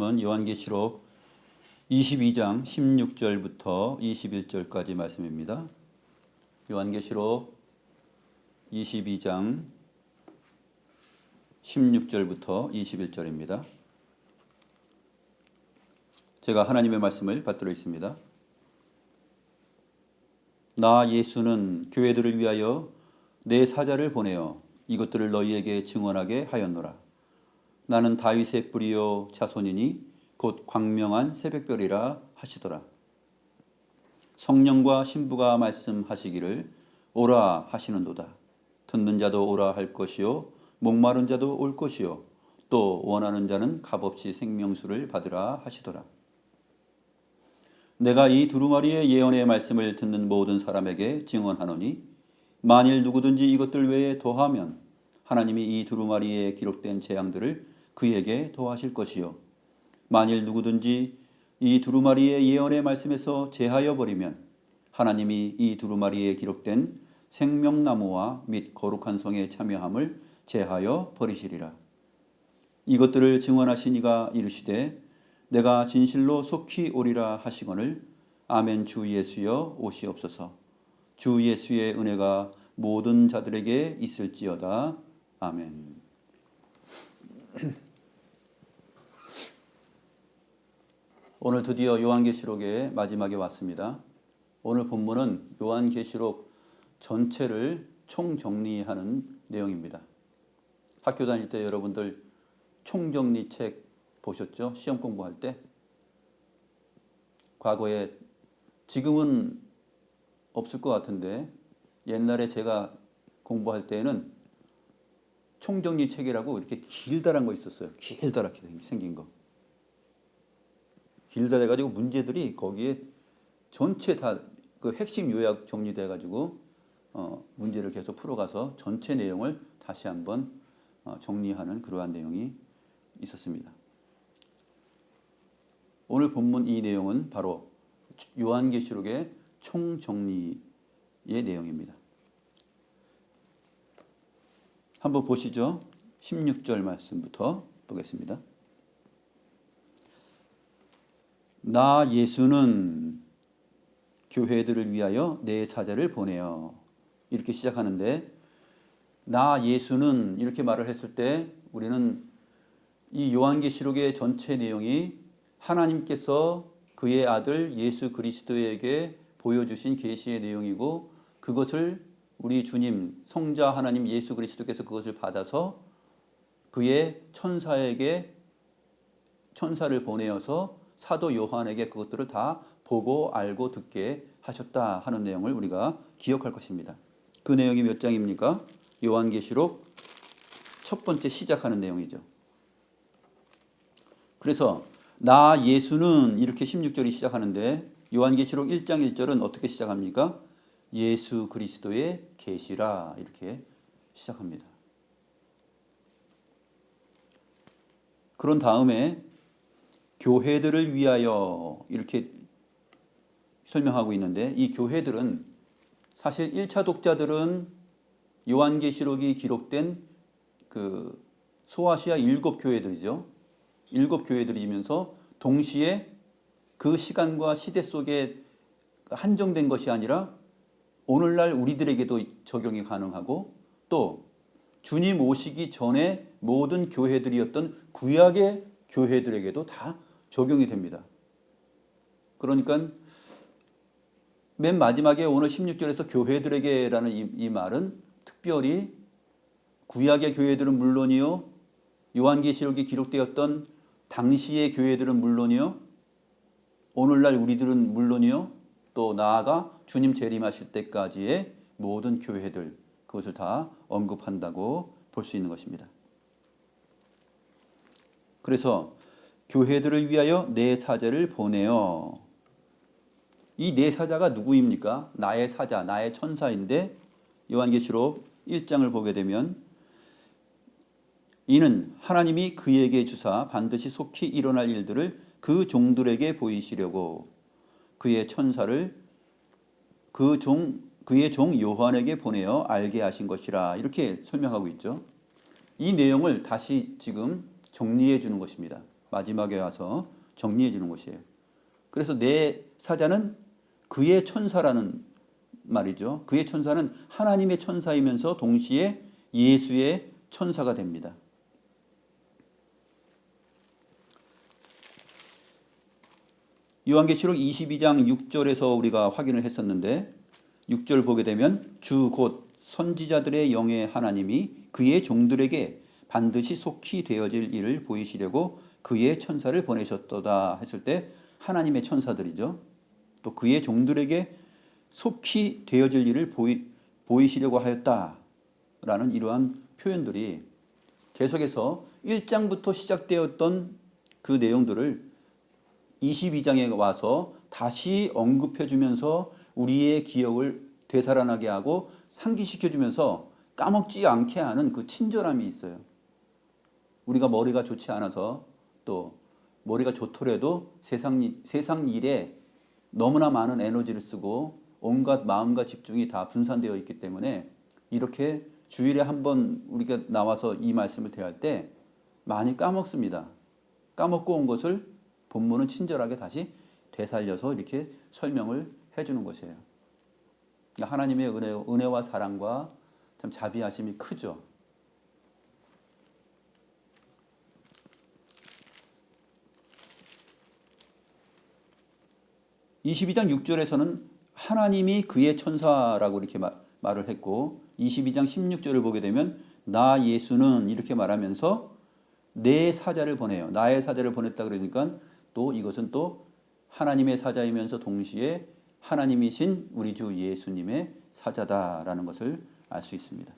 말씀은 요한계시록 22장 16절부터 21절까지 말씀입니다. 요한계시록 22장 16절부터 21절입니다. 제가 하나님의 말씀을 받들어 있습니다. 나 예수는 교회들을 위하여 내 사자를 보내어 이것들을 너희에게 증언하게 하였노라. 나는 다윗의 뿌리요 자손이니 곧 광명한 새벽별이라 하시더라. 성령과 신부가 말씀하시기를 오라 하시는도다. 듣는 자도 오라 할 것이요 목마른 자도 올 것이요 또 원하는 자는 값없이 생명수를 받으라 하시더라. 내가 이 두루마리의 예언의 말씀을 듣는 모든 사람에게 증언하노니 만일 누구든지 이것들 외에 더하면 하나님이 이 두루마리에 기록된 재앙들을 그에게 더하실 것이요 만일 누구든지 이 두루마리의 예언의 말씀에서 제하여 버리면 하나님이 이 두루마리에 기록된 생명나무와 및 거룩한 성에 참여함을 제하여 버리시리라. 이것들을 증언하신 이가 이르시되 내가 진실로 속히 오리라 하시거늘 아멘. 주 예수여 오시옵소서. 주 예수의 은혜가 모든 자들에게 있을지어다. 아멘. 오늘 드디어 요한계시록의 마지막에 왔습니다. 오늘 본문은 요한계시록 전체를 총정리하는 내용입니다. 학교 다닐 때 여러분들 총정리 책 보셨죠? 시험 공부할 때. 과거에, 지금은 없을 것 같은데 옛날에 제가 공부할 때는 총정리 책이라고 이렇게 길다란 거 있었어요. 길다랗게 생긴 거. 길다래가지고 문제들이 거기에 전체 다 그 핵심 요약 정리돼가지고 문제를 계속 풀어가서 전체 내용을 다시 한번 정리하는 그러한 내용이 있었습니다. 오늘 본문 이 내용은 바로 요한계시록의 총정리의 내용입니다. 한번 보시죠. 16절 말씀부터 보겠습니다. 나 예수는 교회들을 위하여 내 사자를 보내어 이렇게 시작하는데 나 예수는 이렇게 말을 했을 때 우리는 이 요한계시록의 전체 내용이 하나님께서 그의 아들 예수 그리스도에게 보여주신 계시의 내용이고 그것을 우리 주님 성자 하나님 예수 그리스도께서 그것을 받아서 그의 천사에게 천사를 보내어서 사도 요한에게 그것들을 다 보고 알고 듣게 하셨다 하는 내용을 우리가 기억할 것입니다. 그 내용이 몇 장입니까? 요한계시록 첫 번째 시작하는 내용이죠. 그래서 나 예수는 이렇게 16절이 시작하는데 요한계시록 1장 1절은 어떻게 시작합니까? 예수 그리스도의 계시라 이렇게 시작합니다. 그런 다음에 교회들을 위하여 이렇게 설명하고 있는데 이 교회들은 사실 1차 독자들은 요한계시록이 기록된 그 소아시아 7교회들이죠. 7교회들이면서 동시에 그 시간과 시대 속에 한정된 것이 아니라 오늘날 우리들에게도 적용이 가능하고 또 주님 오시기 전에 모든 교회들이었던 구약의 교회들에게도 다 적용이 됩니다. 그러니까 맨 마지막에 오늘 16절에서 교회들에게라는 이 말은 특별히 구약의 교회들은 물론이요 요한계시록이 기록되었던 당시의 교회들은 물론이요 오늘날 우리들은 물론이요 또 나아가 주님 재림하실 때까지의 모든 교회들 그것을 다 언급한다고 볼 수 있는 것입니다. 그래서 교회들을 위하여 내 사자를 보내어 이 내 사자가 누구입니까? 나의 사자, 나의 천사인데 요한계시록 1장을 보게 되면 이는 하나님이 그에게 주사 반드시 속히 일어날 일들을 그 종들에게 보이시려고 그의 천사를 그의 종 요한에게 보내어 알게 하신 것이라 이렇게 설명하고 있죠. 이 내용을 다시 지금 정리해 주는 것입니다. 마지막에 와서 정리해 주는 것이에요. 그래서 내 사자는 그의 천사라는 말이죠. 그의 천사는 하나님의 천사이면서 동시에 예수의 천사가 됩니다. 요한계시록 22장 6절에서 우리가 확인을 했었는데 6절 보게 되면 주 곧 선지자들의 영의 하나님이 그의 종들에게 반드시 속히 되어질 일을 보이시려고 그의 천사를 보내셨도다 했을 때 하나님의 천사들이죠. 또 그의 종들에게 속히 되어질 일을 보이시려고 하였다라는 이러한 표현들이 계속해서 1장부터 시작되었던 그 내용들을 22장에 와서 다시 언급해 주면서 우리의 기억을 되살아나게 하고 상기시켜 주면서 까먹지 않게 하는 그 친절함이 있어요. 우리가 머리가 좋지 않아서 또 머리가 좋더라도 세상 일에 너무나 많은 에너지를 쓰고 온갖 마음과 집중이 다 분산되어 있기 때문에 이렇게 주일에 한 번 우리가 나와서 이 말씀을 대할 때 많이 까먹습니다. 까먹고 온 것을 본문은 친절하게 다시 되살려서 이렇게 설명을 해주는 것이에요. 하나님의 은혜와 사랑과 참 자비하심이 크죠. (22장 6절에서는) 하나님이 그의 천사라고 이렇게 말을 했고 22장 16절을 보게 되면 나 예수는 이렇게 말하면서 내 사자를 보내요. 나의 사자를 보냈다 그러니까 또 이것은 또 하나님의 사자이면서 동시에 하나님이신 우리 주 예수님의 사자다라는 것을 알 수 있습니다.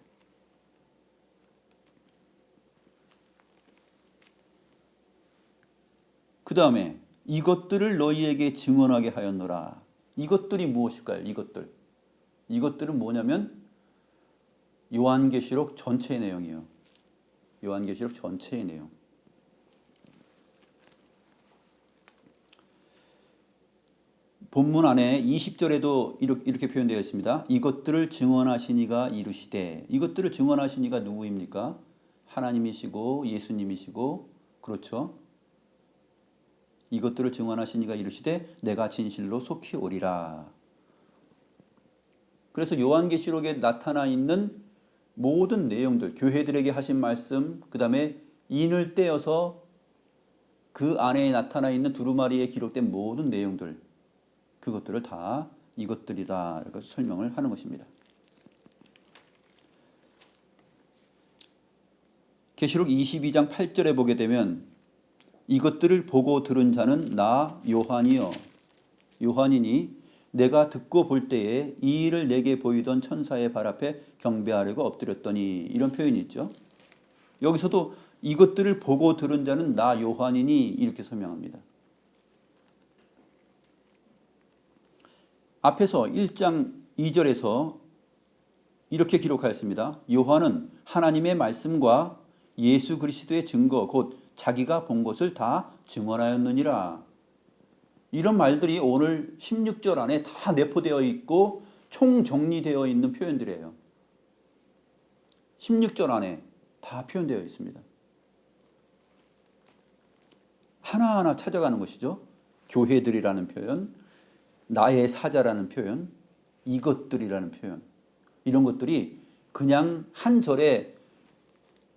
그 다음에 이것들을 너희에게 증언하게 하였노라. 이것들이 무엇일까요? 이것들은 뭐냐면 요한계시록 전체의 내용이에요. 요한계시록 전체의 내용. 본문 안에 20절에도 이렇게 표현되어 있습니다. 이것들을 증언하신 이가 이르시되. 이것들을 증언하신 이가 누구입니까? 하나님이시고 예수님이시고 그렇죠. 이것들을 증언하신 이가 이르시되 내가 진실로 속히 오리라. 그래서 요한계시록에 나타나 있는 모든 내용들, 교회들에게 하신 말씀, 그 다음에 인을 떼어서 그 안에 나타나 있는 두루마리에 기록된 모든 내용들, 그것들을 다 이것들이다 이렇게 설명을 하는 것입니다. 계시록 22장 8절에 보게 되면 이것들을 보고 들은 자는 나 요한이요 요한이니 내가 듣고 볼 때에 이 일을 내게 보이던 천사의 발 앞에 경배하려고 엎드렸더니 이런 표현이 있죠. 여기서도 이것들을 보고 들은 자는 나 요한이니 이렇게 설명합니다. 앞에서 1장 2절에서 이렇게 기록하였습니다. 요한은 하나님의 말씀과 예수 그리스도의 증거 곧 자기가 본 것을 다 증언하였느니라. 이런 말들이 오늘 16절 안에 다 내포되어 있고 총정리되어 있는 표현들이에요. 16절 안에 다 표현되어 있습니다. 하나하나 찾아가는 것이죠. 교회들이라는 표현, 나의 사자라는 표현, 이것들이라는 표현, 이런 것들이 그냥 한 절에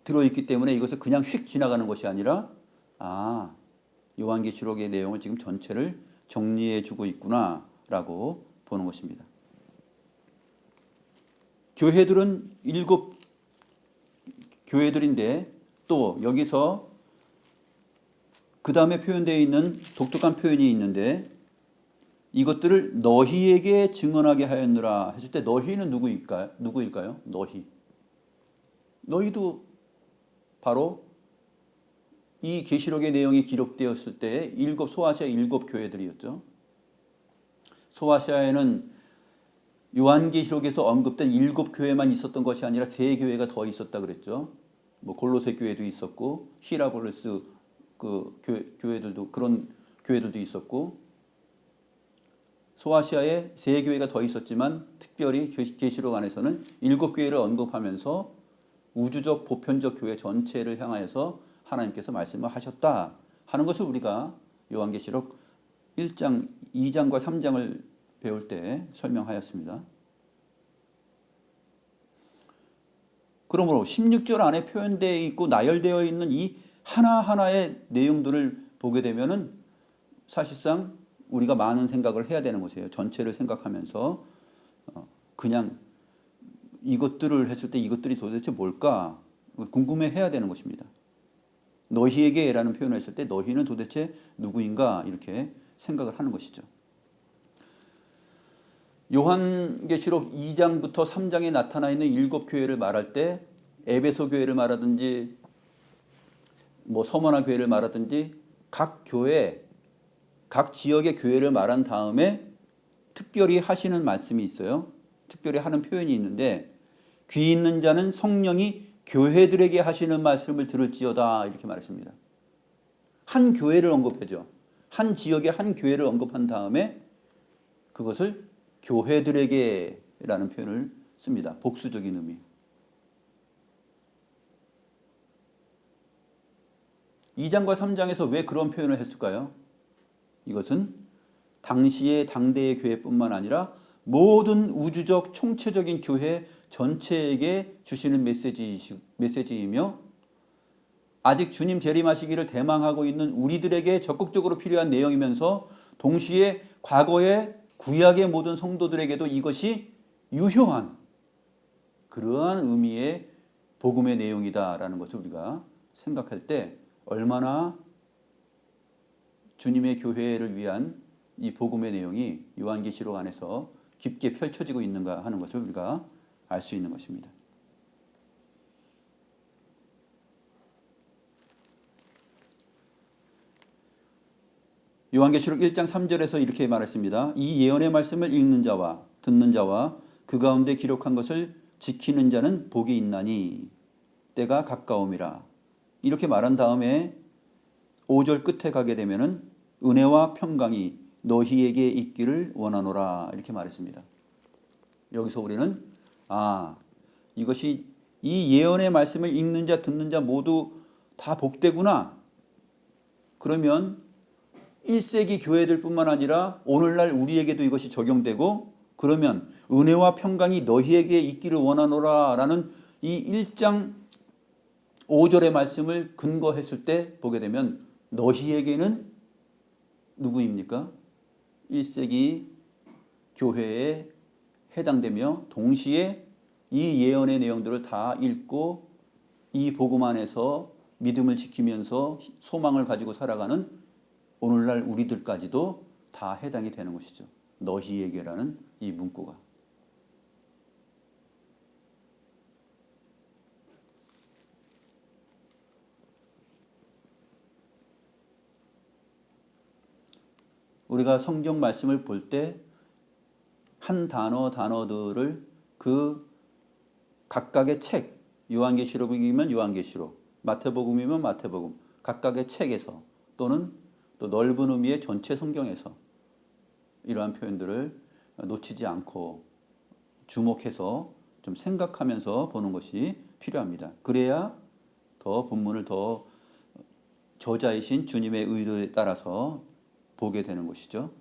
들어있기 때문에 이것을 그냥 휙 지나가는 것이 아니라 요한계시록의 내용을 지금 전체를 정리해 주고 있구나라고 보는 것입니다. 교회들은 7 교회들인데 또 여기서 그 다음에 표현되어 있는 독특한 표현이 있는데 이것들을 너희에게 증언하게 하였느라 했을 때 너희는 누구일까요? 너희도 바로 이 계시록의 내용이 기록되었을 때 소아시아 7 교회들이었죠. 소아시아에는 요한계시록에서 언급된 7 교회만 있었던 것이 아니라 3 교회가 더 있었다 그랬죠. 골로새 교회도 있었고 히라볼레스 그 교회들도 그런 교회들도 있었고 소아시아에 3 교회가 더 있었지만 특별히 계시록 안에서는 7 교회를 언급하면서 우주적 보편적 교회 전체를 향하여서 하나님께서 말씀을 하셨다 하는 것을 우리가 요한계시록 1장, 2장과 3장을 배울 때 설명하였습니다. 그러므로 16절 안에 표현되어 있고 나열되어 있는 이 하나하나의 내용들을 보게 되면은 사실상 우리가 많은 생각을 해야 되는 것이에요. 전체를 생각하면서 그냥 이것들을 했을 때 이것들이 도대체 뭘까 궁금해해야 되는 것입니다. 너희에게라는 표현을 했을 때 너희는 도대체 누구인가 이렇게 생각을 하는 것이죠. 요한계시록 2장부터 3장에 나타나 있는 7교회를 말할 때 에베소 교회를 말하든지 뭐 서머나 교회를 말하든지 각 교회, 각 지역의 교회를 말한 다음에 특별히 하시는 말씀이 있어요. 특별히 하는 표현이 있는데 귀 있는 자는 성령이 교회들에게 하시는 말씀을 들을지어다 이렇게 말했습니다. 한 교회를 언급하죠. 한 지역의 한 교회를 언급한 다음에 그것을 교회들에게라는 표현을 씁니다. 복수적인 의미. 이 2장과 3장에서 왜 그런 표현을 했을까요? 이것은 당시의 당대의 교회뿐만 아니라 모든 우주적 총체적인 교회 전체에게 주시는 메시지이며 아직 주님 재림하시기를 대망하고 있는 우리들에게 적극적으로 필요한 내용이면서 동시에 과거의 구약의 모든 성도들에게도 이것이 유효한 그러한 의미의 복음의 내용이다라는 것을 우리가 생각할 때 얼마나 주님의 교회를 위한 이 복음의 내용이 요한계시록 안에서 깊게 펼쳐지고 있는가 하는 것을 우리가 알 수 있는 것입니다. 요한계시록 1장 3절에서 이렇게 말했습니다. 이 예언의 말씀을 읽는 자와 듣는 자와 그 가운데 기록한 것을 지키는 자는 복이 있나니 때가 가까움이라. 이렇게 말한 다음에 5절 끝에 가게 되면은 은혜와 평강이 너희에게 있기를 원하노라 이렇게 말했습니다. 여기서 우리는 이것이 이 예언의 말씀을 읽는 자 듣는 자 모두 다 복되구나. 그러면 1세기 교회들뿐만 아니라 오늘날 우리에게도 이것이 적용되고 그러면 은혜와 평강이 너희에게 있기를 원하노라 라는 이 1장 5절의 말씀을 근거했을 때 보게 되면 너희에게는 누구입니까? 1세기 교회에 해당되며 동시에 이 예언의 내용들을 다 읽고 이 복음 안에서 믿음을 지키면서 소망을 가지고 살아가는 오늘날 우리들까지도 다 해당이 되는 것이죠. 너희에게라는 이 문구가. 우리가 성경 말씀을 볼 때 한 단어들을 그 각각의 책, 요한계시록이면 요한계시록, 마태복음이면 마태복음, 각각의 책에서 또는 또 넓은 의미의 전체 성경에서 이러한 표현들을 놓치지 않고 주목해서 좀 생각하면서 보는 것이 필요합니다. 그래야 더 본문을 더 저자이신 주님의 의도에 따라서 보게 되는 것이죠.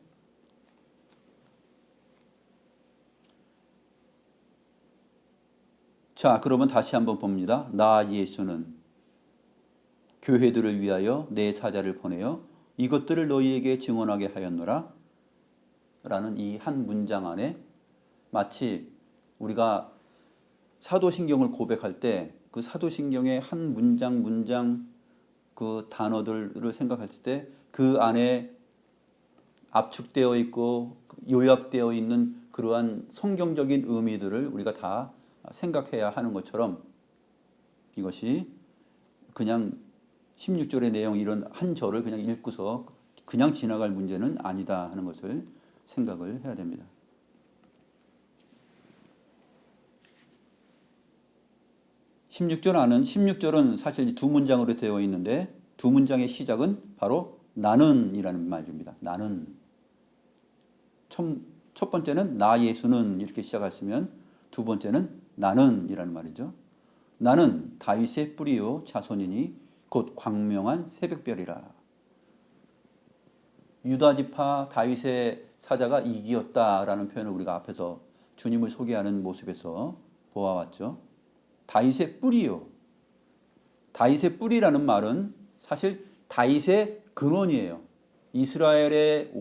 자, 그러면 다시 한번 봅니다. 나 예수는 교회들을 위하여 내 사자를 보내어 이것들을 너희에게 증언하게 하였노라 라는 이 한 문장 안에 마치 우리가 사도신경을 고백할 때 그 사도신경의 한 문장 그 단어들을 생각했을 때 그 안에 압축되어 있고 요약되어 있는 그러한 성경적인 의미들을 우리가 다 생각해야 하는 것처럼 이것이 그냥 16절의 내용 이런 한 절을 그냥 읽고서 그냥 지나갈 문제는 아니다 하는 것을 생각을 해야 됩니다. 안은 16절은 사실 두 문장으로 되어 있는데 두 문장의 시작은 바로 나는이라는 말입니다. 나는. 첫 번째는 나 예수는 이렇게 시작했으면 두 번째는 나는이라는 말이죠. 나는 다윗의 뿌리요 자손이니 곧 광명한 새벽별이라. 유다 지파 다윗의 사자가 이기였다라는 표현을 우리가 앞에서 주님을 소개하는 모습에서 보아왔죠. 다윗의 뿌리요. 다윗의 뿌리라는 말은 사실 다윗의 근원이에요. 이스라엘의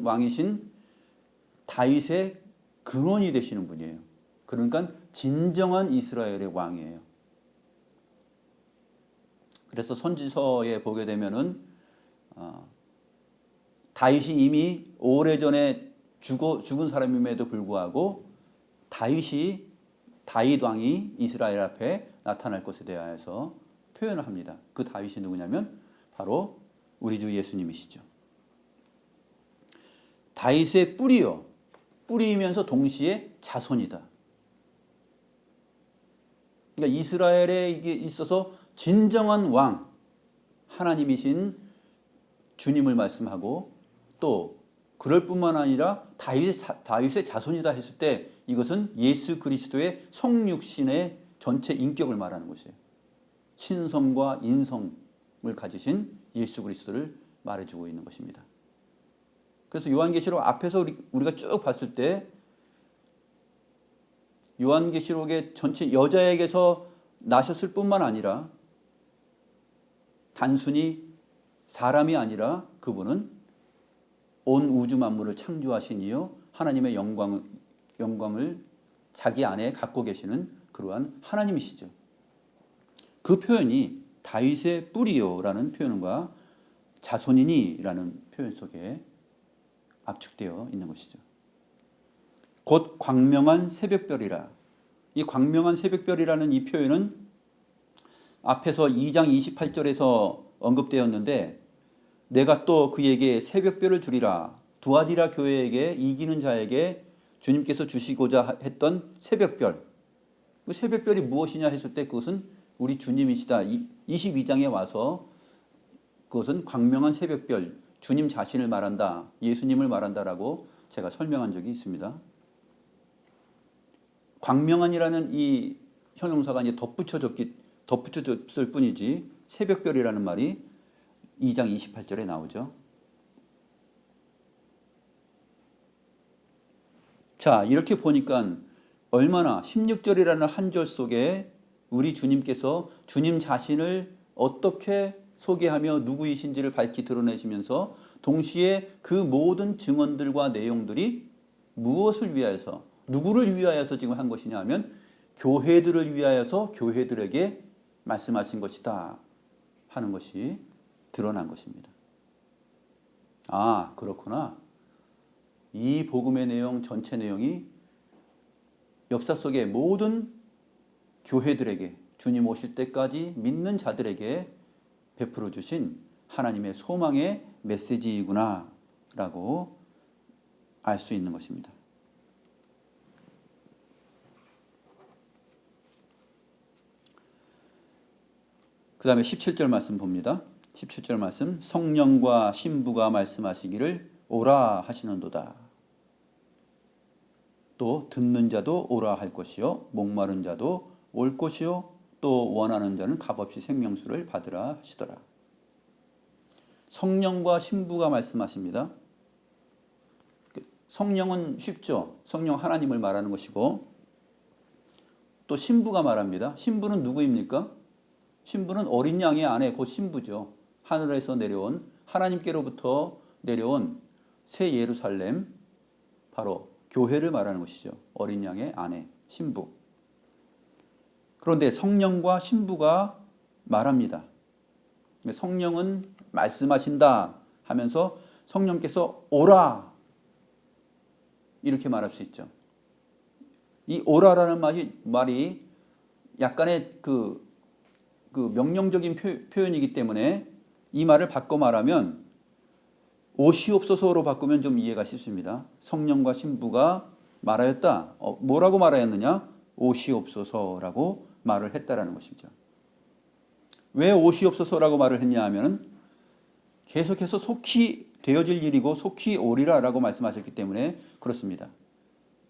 왕이신 다윗의 근원이 되시는 분이에요. 그러니까 진정한 이스라엘의 왕이에요. 그래서 선지서에 보게 되면은 다윗이 이미 오래전에 죽은 사람임에도 불구하고 다윗 왕이 이스라엘 앞에 나타날 것에 대하여서 표현을 합니다. 그 다윗이 누구냐면 바로 우리 주 예수님이시죠. 다윗의 뿌리요. 뿌리이면서 동시에 자손이다. 그러니까 이스라엘에 있어서 진정한 왕, 하나님이신 주님을 말씀하고 또 그럴 뿐만 아니라 다윗의 자손이다 했을 때 이것은 예수 그리스도의 성육신의 전체 인격을 말하는 것이에요. 신성과 인성을 가지신 예수 그리스도를 말해주고 있는 것입니다. 그래서 요한계시록 앞에서 우리가 쭉 봤을 때 요한계시록의 전체 여자에게서 나셨을 뿐만 아니라 단순히 사람이 아니라 그분은 온 우주 만물을 창조하신 이요 하나님의 영광을 자기 안에 갖고 계시는 그러한 하나님이시죠. 그 표현이 다윗의 뿌리요라는 표현과 자손이니라는 표현 속에 압축되어 있는 것이죠. 곧 광명한 새벽별이라. 이 광명한 새벽별이라는 이 표현은 앞에서 2장 28절에서 언급되었는데 내가 또 그에게 새벽별을 주리라. 두아디라 교회에게 이기는 자에게 주님께서 주시고자 했던 새벽별. 그 새벽별이 무엇이냐 했을 때 그것은 우리 주님이시다. 22장에 와서 그것은 광명한 새벽별, 주님 자신을 말한다. 예수님을 말한다라고 제가 설명한 적이 있습니다. 광명한이라는 이 형용사가 이제 덧붙여졌을 뿐이지 새벽별이라는 말이 2장 28절에 나오죠. 자, 이렇게 보니까 얼마나 16절이라는 한 절 속에 우리 주님께서 주님 자신을 어떻게 소개하며 누구이신지를 밝히 드러내시면서 동시에 그 모든 증언들과 내용들이 무엇을 위하여서 누구를 위하여서 지금 한 것이냐 하면 교회들을 위하여서 교회들에게 말씀하신 것이다 하는 것이 드러난 것입니다. 아, 그렇구나. 이 복음의 내용 전체 내용이 역사 속의 모든 교회들에게 주님 오실 때까지 믿는 자들에게 베풀어 주신 하나님의 소망의 메시지이구나 라고 알 수 있는 것입니다. 그 다음에 17절 말씀 봅니다. 17절 말씀, 성령과 신부가 말씀하시기를 오라 하시는도다. 또 듣는 자도 오라 할 것이요 목마른 자도 올 것이요 또 원하는 자는 값없이 생명수를 받으라 하시더라. 성령과 신부가 말씀하십니다. 성령은 쉽죠. 성령 하나님을 말하는 것이고 또 신부가 말합니다. 신부는 누구입니까? 신부는 어린 양의 아내 곧 신부죠. 하늘에서 내려온 하나님께로부터 내려온 새 예루살렘 바로 교회를 말하는 것이죠. 어린 양의 아내 신부. 그런데 성령과 신부가 말합니다. 성령은 말씀하신다 하면서 성령께서 오라 이렇게 말할 수 있죠. 이 오라라는 말이 약간의 그 명령적인 표현이기 때문에 이 말을 바꿔 말하면 오시옵소서로 바꾸면 좀 이해가 쉽습니다. 성령과 신부가 말하였다. 뭐라고 말하였느냐? 오시옵소서라고 말을 했다라는 것이죠. 왜 오시옵소서라고 말을 했냐 하면 계속해서 속히 되어질 일이고 속히 오리라라고 말씀하셨기 때문에 그렇습니다.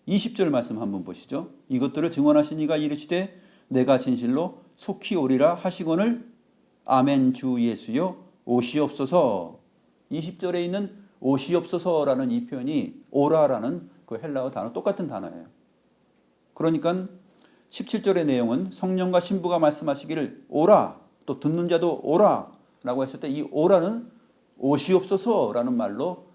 20절 말씀 한번 보시죠. 이것들을 증언하신 이가 이르시되 내가 진실로 속히 오리라 하시거늘 아멘 주 예수여 오시옵소서. 20절에 있는 오시옵소서라는 이 표현이 오라라는 그 헬라어 단어 똑같은 단어예요. 그러니까 17절의 내용은 성령과 신부가 말씀하시기를 오라, 또 듣는 자도 오라 라고 했을 때 이 오라는 오시옵소서라는 말로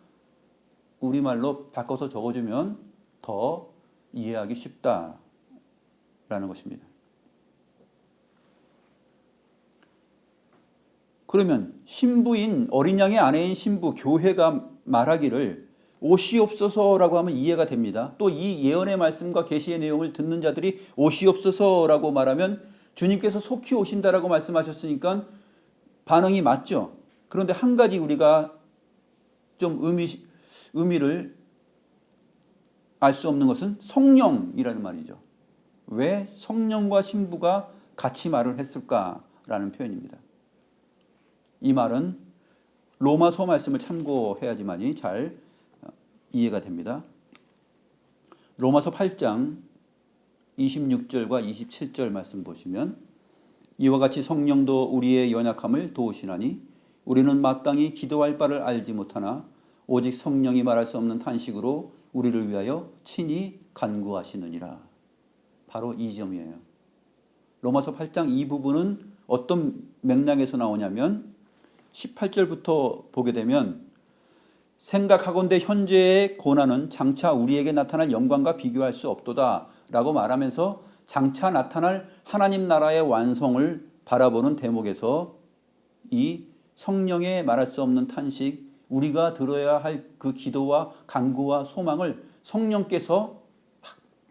우리말로 바꿔서 적어주면 더 이해하기 쉽다라는 것입니다. 그러면 신부인 어린 양의 아내인 신부 교회가 말하기를 오시옵소서라고 하면 이해가 됩니다. 또 이 예언의 말씀과 계시의 내용을 듣는 자들이 오시옵소서라고 말하면 주님께서 속히 오신다라고 말씀하셨으니까 반응이 맞죠. 그런데 한 가지 우리가 좀 의미를 알 수 없는 것은 성령이라는 말이죠. 왜 성령과 신부가 같이 말을 했을까라는 표현입니다. 이 말은 로마서 말씀을 참고해야지만이 잘 이해가 됩니다. 로마서 8장 26절과 27절 말씀 보시면 이와 같이 성령도 우리의 연약함을 도우시나니 우리는 마땅히 기도할 바를 알지 못하나 오직 성령이 말할 수 없는 탄식으로 우리를 위하여 친히 간구하시느니라. 바로 이 점이에요. 로마서 8장 이 부분은 어떤 맥락에서 나오냐면 18절부터 보게 되면 생각하건대 현재의 고난은 장차 우리에게 나타날 영광과 비교할 수 없도다 라고 말하면서 장차 나타날 하나님 나라의 완성을 바라보는 대목에서 이 성령의 말할 수 없는 탄식, 우리가 들어야 할 그 기도와 간구와 소망을 성령께서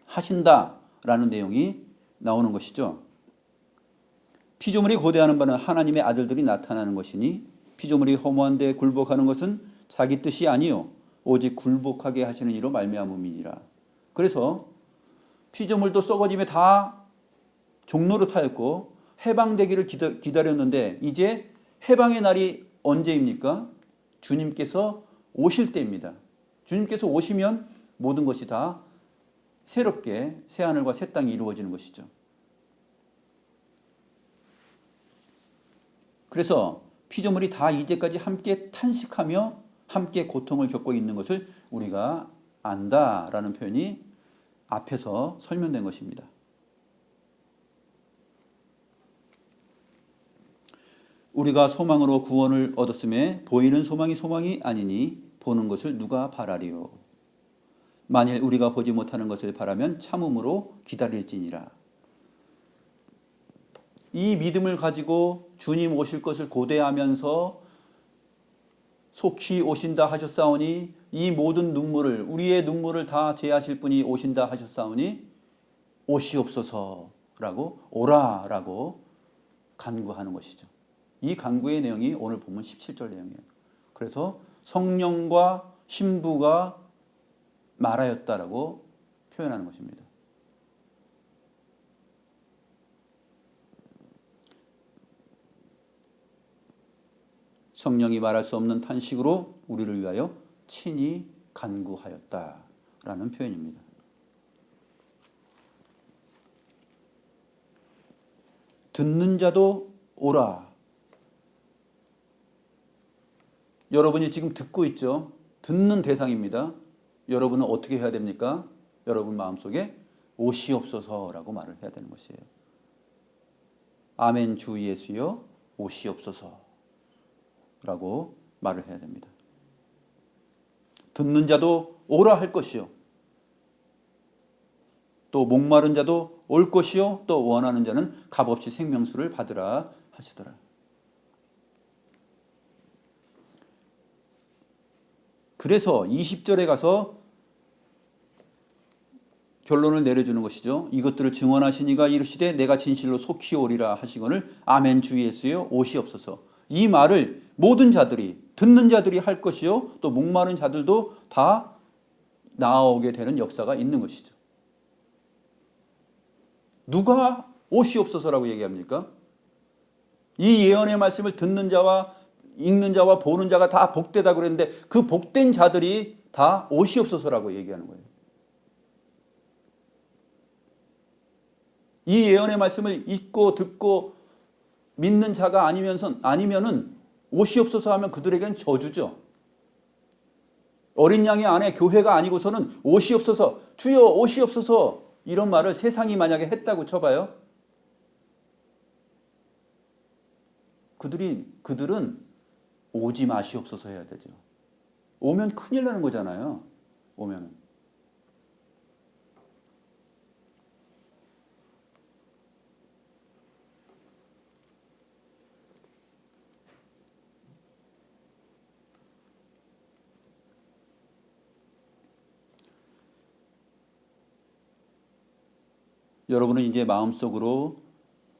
하신다라는 내용이 나오는 것이죠. 피조물이 고대하는 바는 하나님의 아들들이 나타나는 것이니 피조물이 허무한 데 굴복하는 것은 자기 뜻이 아니요 오직 굴복하게 하시는 이로 말미암음이니라. 그래서 피조물도 썩어짐에 다 종로로 타였고 해방되기를 기다렸는데 이제 해방의 날이 언제입니까? 주님께서 오실 때입니다. 주님께서 오시면 모든 것이 다 새롭게 새하늘과 새 땅이 이루어지는 것이죠. 그래서 피조물이 다 이제까지 함께 탄식하며 함께 고통을 겪고 있는 것을 우리가 안다라는 표현이 앞에서 설명된 것입니다. 우리가 소망으로 구원을 얻었음에 보이는 소망이 아니니 보는 것을 누가 바라리요. 만일 우리가 보지 못하는 것을 바라면 참음으로 기다릴지니라. 이 믿음을 가지고 주님 오실 것을 고대하면서 속히 오신다 하셨사오니 이 모든 눈물을 우리의 눈물을 다 제하실 분이 오신다 하셨사오니 오시옵소서라고 오라라고 간구하는 것이죠. 이 간구의 내용이 오늘 본문 17절 내용이에요. 그래서 성령과 신부가 말하였다라고 표현하는 것입니다. 성령이 말할 수 없는 탄식으로 우리를 위하여 친히 간구하였다라는 표현입니다. 듣는 자도 오라. 여러분이 지금 듣고 있죠? 듣는 대상입니다. 여러분은 어떻게 해야 됩니까? 여러분 마음속에 오시옵소서라고 말을 해야 되는 것이에요. 아멘 주 예수여 오시옵소서 라고 말을 해야 됩니다. 듣는 자도 오라 할 것이요. 또 목마른 자도 올 것이요. 또 원하는 자는 값없이 생명수를 받으라 하시더라. 그래서 20절에 가서 결론을 내려주는 것이죠. 이것들을 증언하신 이가 이르시되 내가 진실로 속히 오리라 하시거늘 아멘 주 예수여 오시옵소서. 이 말을 모든 자들이 듣는 자들이 할 것이요 또 목마른 자들도 다 나아오게 되는 역사가 있는 것이죠. 누가 오시옵소서라고 얘기합니까? 이 예언의 말씀을 듣는 자와 읽는 자와 보는 자가 다 복되다 그랬는데 그 복된 자들이 다 오시옵소서라고 얘기하는 거예요. 이 예언의 말씀을 읽고 듣고 믿는 자가 아니면은 오시옵소서 하면 그들에게는 저주죠. 어린 양의 안에 교회가 아니고서는 오시옵소서, 주여 오시옵소서 이런 말을 세상이 만약에 했다고 쳐봐요. 그들은 오지 마시옵소서 해야 되죠. 오면 큰일 나는 거잖아요. 오면은. 여러분은 이제 마음속으로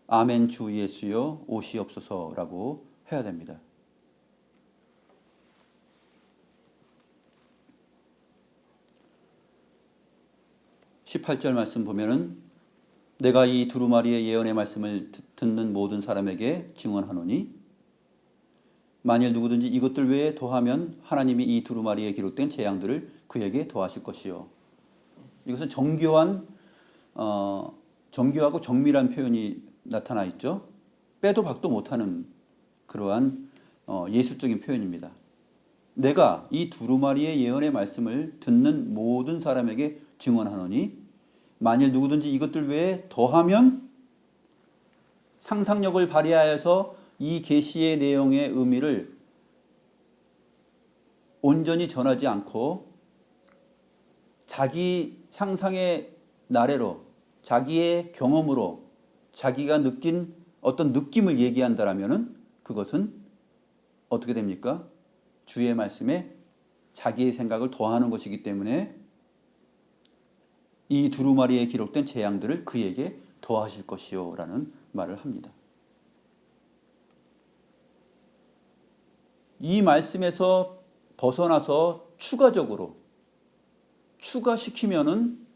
아멘 주 예수여 오시옵소서라고 해야 됩니다. 18절 말씀 보면은 내가 이 두루마리의 예언의 말씀을 듣는 모든 사람에게 증언하노니 만일 누구든지 이것들 외에 더하면 하나님이 이 두루마리에 기록된 재앙들을 그에게 더하실 것이요. 이것은 정교하고 정밀한 표현이 나타나 있죠. 빼도 박도 못하는 그러한 예술적인 표현입니다. 내가 이 두루마리의 예언의 말씀을 듣는 모든 사람에게 증언하노니 만일 누구든지 이것들 외에 더하면 상상력을 발휘하여서 이 계시의 내용의 의미를 온전히 전하지 않고 자기 상상의 나래로 자기의 경험으로 자기가 느낀 어떤 느낌을 얘기한다라면은 그것은 어떻게 됩니까? 주의 말씀에 자기의 생각을 더하는 것이기 때문에 이 두루마리에 기록된 재앙들을 그에게 더하실 것이요 라는 말을 합니다. 이 말씀에서 벗어나서 추가시키면은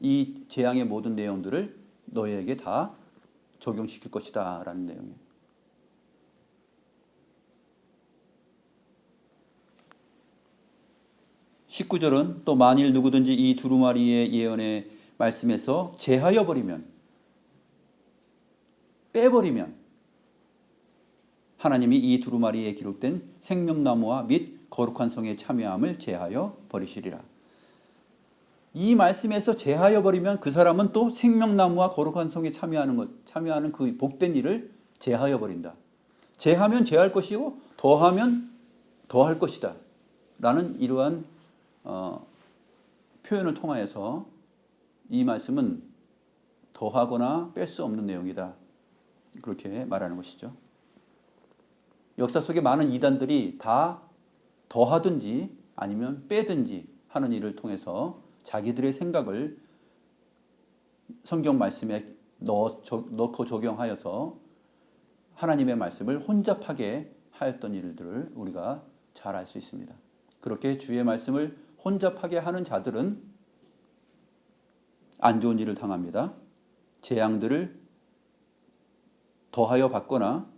이 재앙의 모든 내용들을 너희에게 다 적용시킬 것이다 라는 내용이에요. 19절은 또 만일 누구든지 이 두루마리의 예언의 말씀에서 제하여 버리면, 빼버리면 하나님이 이 두루마리에 기록된 생명나무와 및 거룩한 성의 참여함을 제하여 버리시리라. 이 말씀에서 제하여 버리면 그 사람은 또 생명나무와 거룩한 성에 참여하는 그 복된 일을 제하여 버린다. 제하면 제할 것이고 더하면 더할 것이다 라는 이러한 표현을 통하여서 이 말씀은 더하거나 뺄 수 없는 내용이다 그렇게 말하는 것이죠. 역사 속에 많은 이단들이 다 더하든지 아니면 빼든지 하는 일을 통해서 자기들의 생각을 성경 말씀에 넣고 적용하여서 하나님의 말씀을 혼잡하게 하였던 일들을 우리가 잘 알 수 있습니다. 그렇게 주의 말씀을 혼잡하게 하는 자들은 안 좋은 일을 당합니다. 재앙들을 더하여 받거나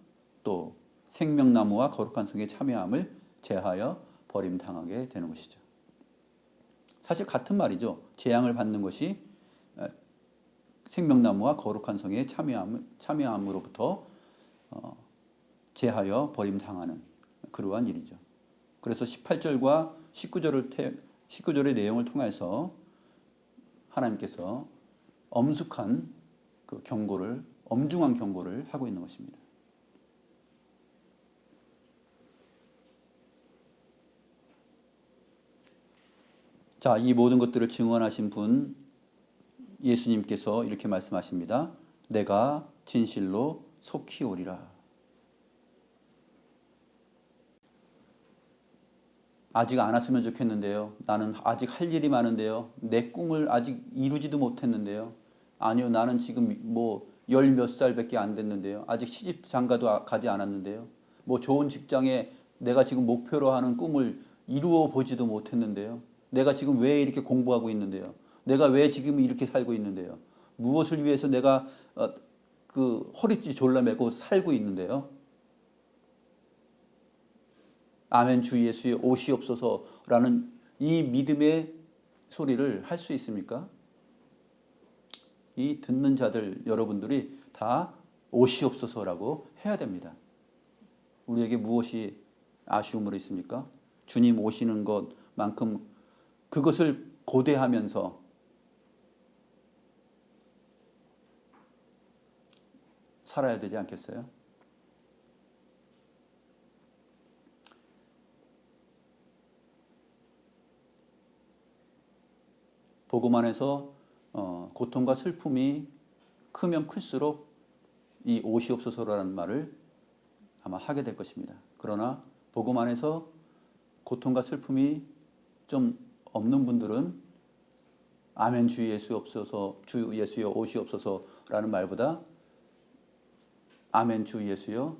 또 생명나무와 거룩한 성의 참여함을 제하여 버림당하게 되는 것이죠. 사실 같은 말이죠. 재앙을 받는 것이 생명나무와 거룩한 성의 참여함으로부터 제하여 버림당하는 그러한 일이죠. 그래서 18절과 19절의 내용을 통해서 하나님께서 엄중한 경고를 하고 있는 것입니다. 자, 이 모든 것들을 증언하신 분 예수님께서 이렇게 말씀하십니다. 내가 진실로 속히 오리라. 아직 안 왔으면 좋겠는데요. 나는 아직 할 일이 많은데요. 내 꿈을 아직 이루지도 못했는데요. 아니요, 나는 지금 열 몇 살밖에 안 됐는데요. 아직 시집 장가도 가지 않았는데요. 좋은 직장에 내가 지금 목표로 하는 꿈을 이루어 보지도 못했는데요. 내가 지금 왜 이렇게 공부하고 있는데요. 내가 왜 지금 이렇게 살고 있는데요. 무엇을 위해서 내가 허리띠 졸라매고 살고 있는데요. 아멘 주 예수의 오시옵소서라는 이 믿음의 소리를 할 수 있습니까? 이 듣는 자들 여러분들이 다 오시옵소서라고 해야 됩니다. 우리에게 무엇이 아쉬움으로 있습니까? 주님 오시는 것만큼 그것을 고대하면서 살아야 되지 않겠어요? 복음 안에서 고통과 슬픔이 크면 클수록 이 오시옵소서라는 말을 아마 하게 될 것입니다. 그러나 복음 안에서 고통과 슬픔이 좀 없는 분들은 아멘 주 예수 없어서 주 예수여 오시옵소서라는 말보다 아멘 주 예수여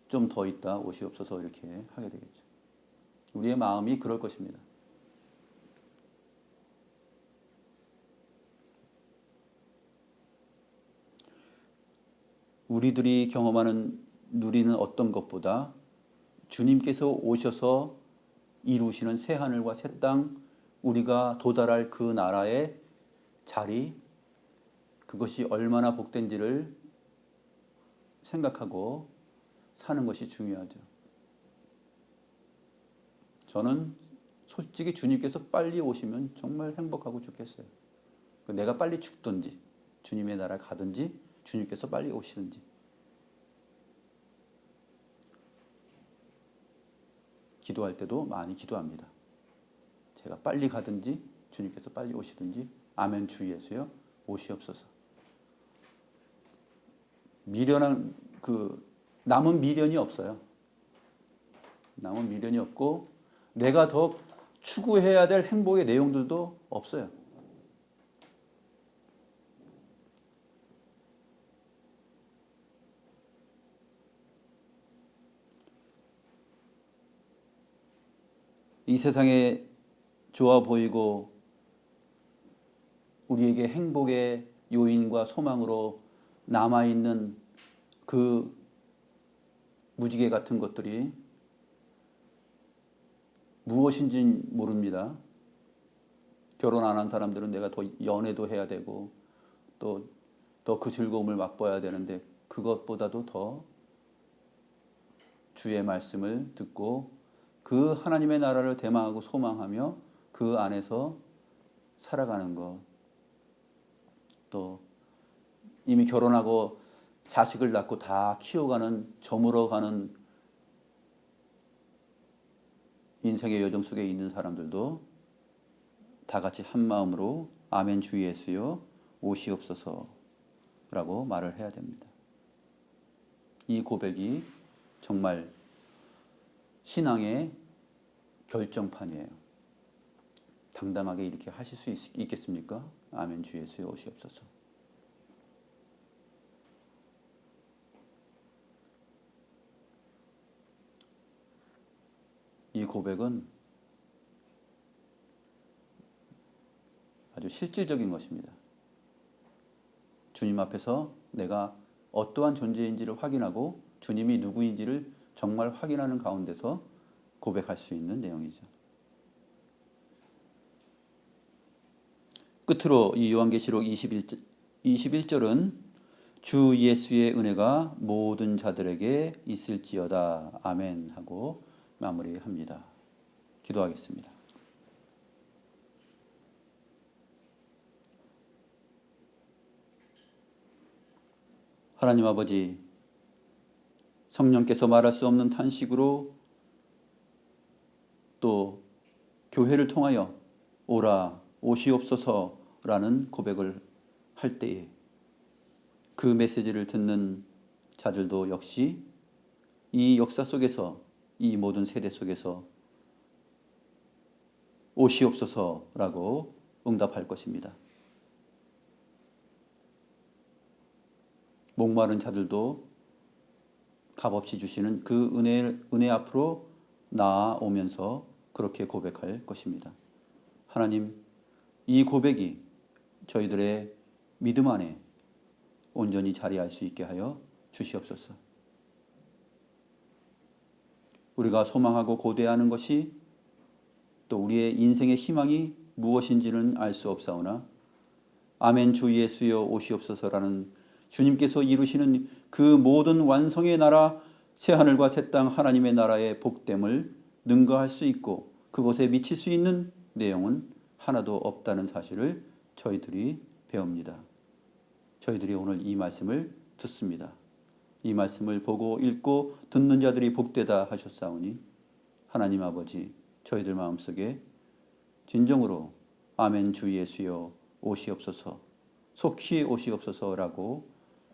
좀 더 있다 오시옵소서 이렇게 하게 되겠죠. 우리의 마음이 그럴 것입니다. 우리들이 경험하는 누리는 어떤 것보다 주님께서 오셔서 이루시는 새 하늘과 새 땅, 우리가 도달할 그 나라의 자리, 그것이 얼마나 복된지를 생각하고 사는 것이 중요하죠. 저는 솔직히 주님께서 빨리 오시면 정말 행복하고 좋겠어요. 내가 빨리 죽든지 주님의 나라 가든지 주님께서 빨리 오시든지. 기도할 때도 많이 기도합니다. 제가 빨리 가든지 주님께서 빨리 오시든지 아멘 주 예수여 오시옵소서. 미련한 남은 미련이 없어요. 남은 미련이 없고 내가 더 추구해야 될 행복의 내용들도 없어요. 이 세상에 좋아 보이고 우리에게 행복의 요인과 소망으로 남아있는 그 무지개 같은 것들이 무엇인지 모릅니다. 결혼 안 한 사람들은 내가 더 연애도 해야 되고 또 그 즐거움을 맛봐야 되는데 그것보다도 더 주의 말씀을 듣고 그 하나님의 나라를 대망하고 소망하며 그 안에서 살아가는 것. 또 이미 결혼하고 자식을 낳고 다 키워가는 저물어가는 인생의 여정 속에 있는 사람들도 다 같이 한 마음으로 아멘 주 예수여 오시옵소서라고 말을 해야 됩니다. 이 고백이 정말 신앙의 결정판이에요. 당당하게 이렇게 하실 수 있겠습니까? 아멘 주 예수여 오시옵소서. 이 고백은 아주 실질적인 것입니다. 주님 앞에서 내가 어떠한 존재인지를 확인하고 주님이 누구인지를 정말 확인하는 가운데서 고백할 수 있는 내용이죠. 끝으로 이 요한계시록 21절은 주 예수의 은혜가 모든 자들에게 있을지어다. 아멘 하고 마무리합니다. 기도하겠습니다. 하나님 아버지, 성령께서 말할 수 없는 탄식으로 또 교회를 통하여 오라 오시옵소서라는 고백을 할 때에 그 메시지를 듣는 자들도 역시 이 역사 속에서 이 모든 세대 속에서 오시옵소서라고 응답할 것입니다. 목마른 자들도 값없이 주시는 그 은혜 앞으로 나아오면서 그렇게 고백할 것입니다. 하나님, 이 고백이 저희들의 믿음 안에 온전히 자리할 수 있게 하여 주시옵소서. 우리가 소망하고 고대하는 것이 또 우리의 인생의 희망이 무엇인지는 알 수 없사오나 아멘 주 예수여 오시옵소서라는 주님께서 이루시는 그 모든 완성의 나라 새 하늘과 새 땅 하나님의 나라의 복됨을 능가할 수 있고 그곳에 미칠 수 있는 내용은 하나도 없다는 사실을 저희들이 배웁니다. 저희들이 오늘 이 말씀을 듣습니다. 이 말씀을 보고 읽고 듣는 자들이 복되다 하셨사오니 하나님 아버지 저희들 마음속에 진정으로 아멘 주 예수여 오시옵소서 속히 오시옵소서라고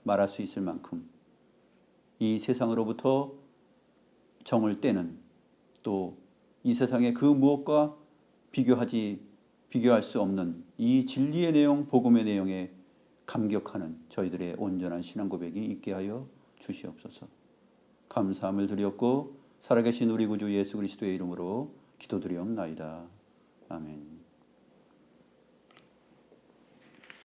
말할 수 있을 만큼 이 세상으로부터 정을 떼는 또 이 세상의 그 무엇과 비교할 수 없는 이 진리의 내용, 복음의 내용에 감격하는 저희들의 온전한 신앙 고백이 있게 하여 주시옵소서. 감사함을 드렸고 살아계신 우리 구주 예수 그리스도의 이름으로 기도드리옵나이다. 아멘.